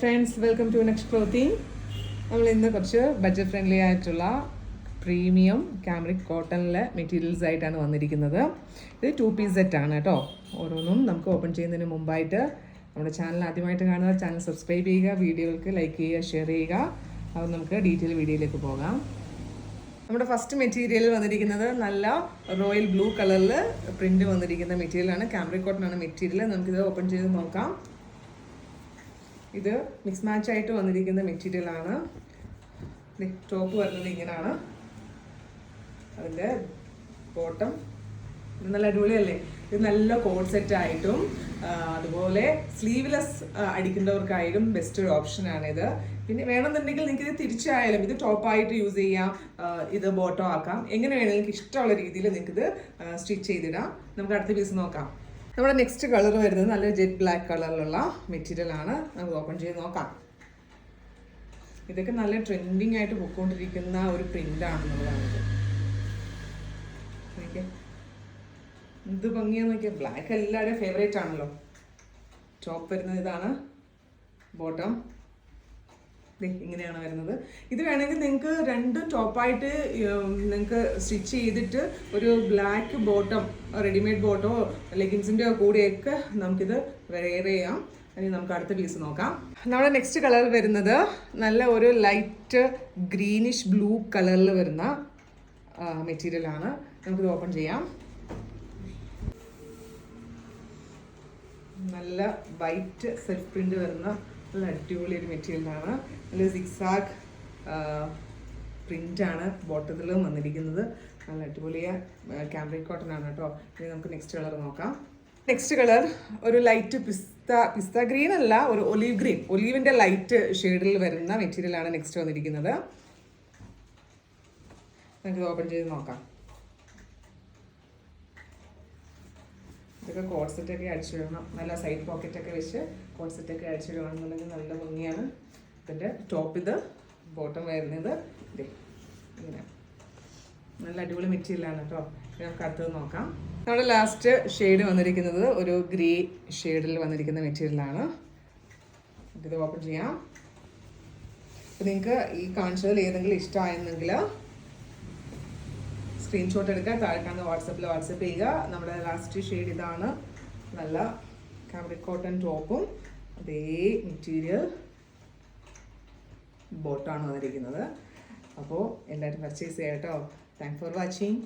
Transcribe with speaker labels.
Speaker 1: Friends, welcome to next clothing. നമ്മൾ ഇന്ന് കുറച്ച് ബഡ്ജറ്റ് ഫ്രണ്ട്ലി ആയിട്ടുള്ള പ്രീമിയം കാമ്രിക് കോട്ടണിലെ മെറ്റീരിയൽസ് ആയിട്ടാണ് വന്നിരിക്കുന്നത്. ഇത് 2 പീസ് സെറ്റാണ് കേട്ടോ. ഓരോന്നും നമുക്ക് ഓപ്പൺ ചെയ്യുന്നതിന് മുമ്പായിട്ട് നമ്മുടെ ചാനൽ ആദ്യമായിട്ട് കാണുക, ചാനൽ സബ്സ്ക്രൈബ് ചെയ്യുക, വീഡിയോകൾക്ക് ലൈക്ക് ചെയ്യുക, ഷെയർ ചെയ്യുക. അത് നമുക്ക് ഡീറ്റെയിൽ വീഡിയോയിലേക്ക് പോകാം. നമ്മുടെ ഫസ്റ്റ് മെറ്റീരിയൽ വന്നിരിക്കുന്നത് നല്ല റോയൽ ബ്ലൂ കളറിൽ പ്രിന്റ് വന്നിരിക്കുന്ന മെറ്റീരിയലാണ്. കാമ്രിക് കോട്ടൺ ആണ് മെറ്റീരിയൽ. നമുക്കിത് ഓപ്പൺ ചെയ്ത് നോക്കാം. ഇത് മിക്സ് മാച്ച് ആയിട്ട് വന്നിരിക്കുന്ന മെറ്റീരിയലാണ്. ടോപ്പ് വരുന്നത് ഇങ്ങനെയാണ്. അതിൻ്റെ ബോട്ടം ഇത് നല്ല അടിപൊളിയല്ലേ. ഇത് നല്ല കോഡ് സെറ്റ് ആയിട്ടും അതുപോലെ സ്ലീവ്ലെസ് അടിക്കുന്നവർക്കായാലും ബെസ്റ്റ് ഒരു ഓപ്ഷനാണിത്. പിന്നെ വേണമെന്നുണ്ടെങ്കിൽ നിങ്ങൾക്ക് ഇത് തിരിച്ചായാലും ഇത് ടോപ്പായിട്ട് യൂസ് ചെയ്യാം, ഇത് ബോട്ടം ആക്കാം. എങ്ങനെ വേണമെങ്കിൽ നിങ്ങൾക്ക് ഇഷ്ടമുള്ള രീതിയിൽ നിങ്ങൾക്കിത് സ്റ്റിച്ച് ചെയ്തിടാം. നമുക്ക് അടുത്ത പീസ് നോക്കാം. നമ്മുടെ നെക്സ്റ്റ് കളർ വരുന്നത് നല്ല ജെറ്റ് ബ്ലാക്ക് കളറിലുള്ള മെറ്റീരിയൽ ആണ്. നമുക്ക് ഓപ്പൺ ചെയ്ത് നോക്കാം. ഇതൊക്കെ നല്ല ട്രെൻഡിങ് ആയിട്ട് പോയിക്കൊണ്ടിരിക്കുന്ന ഒരു പ്രിന്റ് ആണെന്നുള്ളതാണ്. ഇത് ഭംഗിയാന്ന് നോക്കിയാൽ ബ്ലാക്ക് എല്ലാവരുടെയും ഫേവറേറ്റ് ആണല്ലോ. ടോപ്പ് വരുന്നത് ഇതാണ്, ബോട്ടം ഇങ്ങനെയാണ് വരുന്നത്. ഇത് വേണമെങ്കിൽ നിങ്ങൾക്ക് രണ്ട് ടോപ്പായിട്ട് നിങ്ങൾക്ക് സ്റ്റിച്ച് ചെയ്തിട്ട് ഒരു ബ്ലാക്ക് ബോട്ടം, റെഡിമെയ്ഡ് ബോട്ടോ ലെഗിൻസിൻ്റെ കൂടെയൊക്കെ നമുക്കിത് വെയർ ചെയ്യാം. ഇനി നമുക്ക് അടുത്ത പീസ് നോക്കാം. നമ്മുടെ നെക്സ്റ്റ് കളർ വരുന്നത് നല്ല ഒരു ലൈറ്റ് ഗ്രീനിഷ് ബ്ലൂ കളറിൽ വരുന്ന മെറ്റീരിയലാണ്. നമുക്കിത് ഓപ്പൺ ചെയ്യാം. നല്ല വൈറ്റ് സെൽഫ് പ്രിന്റ് വരുന്ന നല്ല അടിപൊളി ഒരു മെറ്റീരിയലാണ്. നല്ല സിക്സാഗ് പ്രിൻ്റാണ് ബോട്ടത്തിലും വന്നിരിക്കുന്നത്. നല്ല അടിപൊളിയ കാമ്രിക് കോട്ടൺ ആണ് കേട്ടോ. ഇനി നമുക്ക് നെക്സ്റ്റ് കളർ നോക്കാം. നെക്സ്റ്റ് കളർ ഒരു ലൈറ്റ് പിസ്ത ഗ്രീൻ അല്ല, ഒരു ഒലീവ് ഗ്രീൻ, ഒലീവിൻ്റെ ലൈറ്റ് ഷെയ്ഡിൽ വരുന്ന മെറ്റീരിയലാണ് നെക്സ്റ്റ് വന്നിരിക്കുന്നത്. നമുക്ക് ഓപ്പൺ ചെയ്ത് നോക്കാം. ഇതൊക്കെ കോഡ് സെറ്റൊക്കെ അടിച്ചിടണം. നല്ല സൈഡ് പോക്കറ്റൊക്കെ വെച്ച് കോഡ് സെറ്റൊക്കെ അടിച്ചിടുകയാണെന്നുണ്ടെങ്കിൽ നല്ല ഭംഗിയാണ്. ഇതിൻ്റെ ടോപ്പ് ഇത്, ബോട്ടം വരുന്നത് ഇങ്ങനെ നല്ല അടിപൊളി മെറ്റീരിയലാണ് കേട്ടോ. നമുക്ക് അടുത്തത് നോക്കാം. നമ്മുടെ ലാസ്റ്റ് ഷെയ്ഡ് വന്നിരിക്കുന്നത് ഒരു ഗ്രേ ഷെയ്ഡിൽ വന്നിരിക്കുന്ന മെറ്റീരിയലാണ്. ഇത് ഓപ്പൺ ചെയ്യാം. അപ്പോൾ നിങ്ങൾക്ക് ഈ കാണിച്ചതിൽ ഏതെങ്കിലും ഇഷ്ടമായെന്നെങ്കിൽ സ്ക്രീൻഷോട്ട് എടുക്കുക, താഴെ കാണുന്ന വാട്സപ്പ് ചെയ്യുക. നമ്മുടെ ലാസ്റ്റ് ഷെയ്ഡ് ഇതാണ്. നല്ല കാമ്രിക് കോട്ടൺ ടോപ്പും അതേ മെറ്റീരിയൽ ബോട്ടാണ് വന്നിരിക്കുന്നത്. അപ്പോൾ എല്ലാവരും പർച്ചേസ് ചെയ്യാം കേട്ടോ. Thanks for watching.